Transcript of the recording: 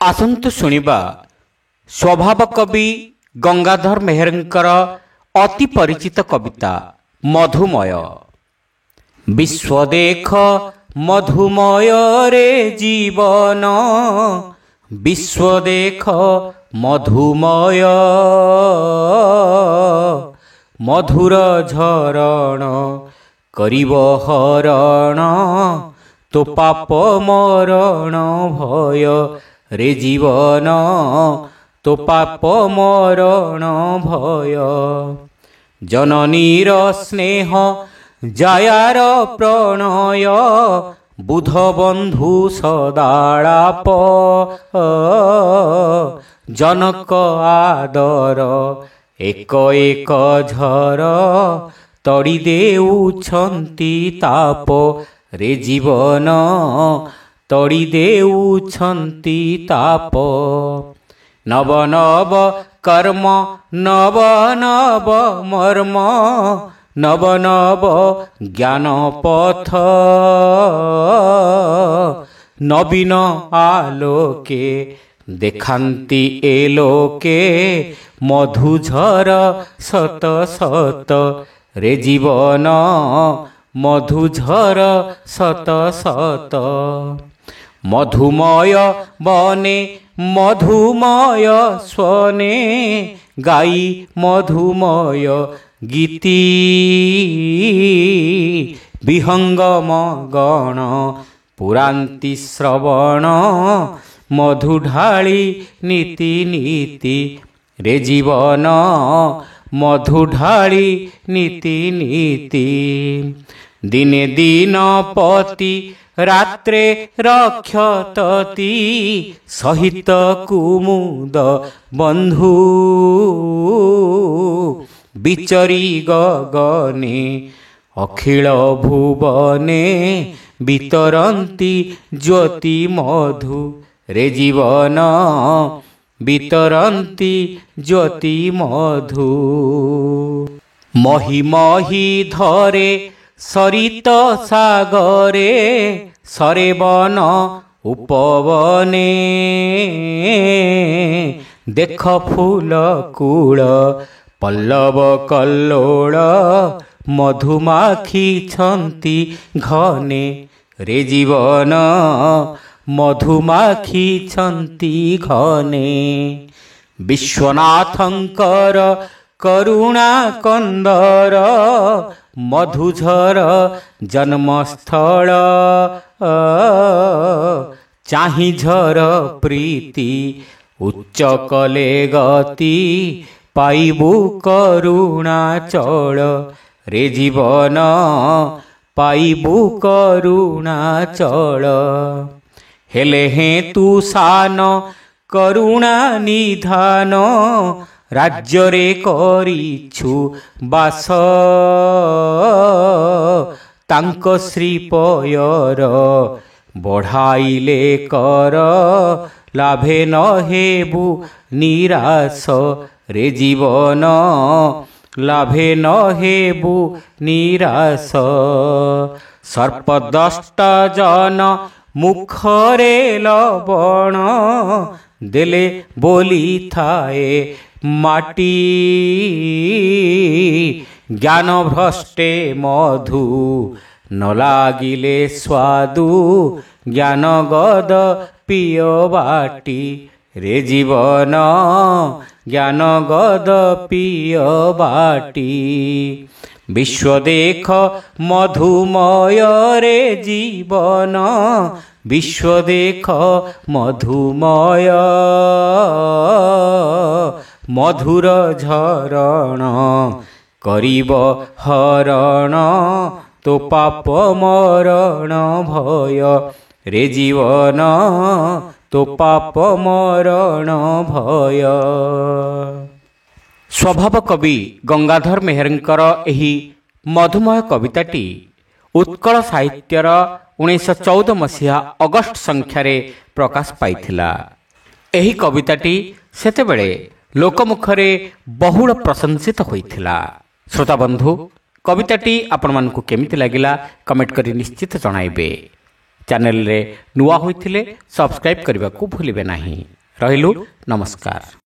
आसंतु शुणिबा स्वभाव कवि गंगाधर मेहरंकर अति परिचित कविता मधुमय। विश्व देख मधुमय रे जीवन, विश्व देख मधुमय, मधुर झरण करिब हरण, तो पाप मरण भय रे जीवन, तो पाप मरण भय। जननीर स्नेह जायार प्रणय, बुध बंधु सदालाप, जनक आदर एक एक झर, तड़ी देउछंती ताप रे जीवन, तड़ी देउछंती ताप। नव नव कर्म नव नव मर्म, नव नव ज्ञान पथ, नवीन आलोके देखांती एलोके, मधुझर सत सत रे जीवन, मधुझर सत सत। मधुमय बने मधुमय स्वने, गाई मधुमय गीति, विहंगम गण पुरांति श्रवण, मधु ढाली नीति नीति रे जीवन, मधु ढाली नीति नीति। दिने दिन पति रात्रे रक्षतति, सहित कुमुद बंधु, विचरी गगने अखिल भुवने, वितरंती ज्योति मधु रे जीवन, वितरंती ज्योति मधु। मही मही धरे सरित सागरे, सरे वन उपवने, देख फूल कूल पल्लव कल्लोळ, मधुमाखी छंती घने रे जीवन, मधुमाखी छंती घने। विश्वनाथंकर करुणा कंदर, मधुझर जन्मस्थल, चाहि झर प्रीति उच्च कले गति, पाइबु करुणाचल रे जीवन, पाइबु करुणाचल। हेले हे तू सान करुणा निधान, राज्य रे करिछु बास, तांक श्रीपयर बढ़ाइले कर, लाभे न हेबु निराश रे जीवन, लाभे न हेबु निराश। सर्पदष्ट जन मुखरे लवण, देले बोली थाए माटी, ज्ञान भ्रष्टे मधु न लागिले स्वादु, ज्ञान गद पिय बाटी रे जीवन, ज्ञान गद पिय बाटी। विश्व देख मधुमय रे जीवन, विश्व देख मधुमय, मधुर झरण करिब हरण, तो पाप मरण भय रे जीवन, तो पाप मरण भय। स्वभाव कवि गंगाधर मेहरंकर एही मधुमय कविताटी उत्कल साहित्यर 1914 मसीहा अगस्ट संख्यारे प्रकाश पाइथिला। एही कविताटी सेतेबेले लोकमुखरे बहुल प्रशंसित होइथिला। श्रोता बंधु, कविताटी आपण मानकु केमिति लागिला कमेंट करी निश्चित जणाइबे। ଚ୍ୟାନେଲରେ ନୂଆ ହୋଇଥିଲେ ସବସ୍କ୍ରାଇବ୍ କରିବାକୁ ଭୁଲିବେ ନାହିଁ। ରହିଲୁ, ନମସ୍କାର।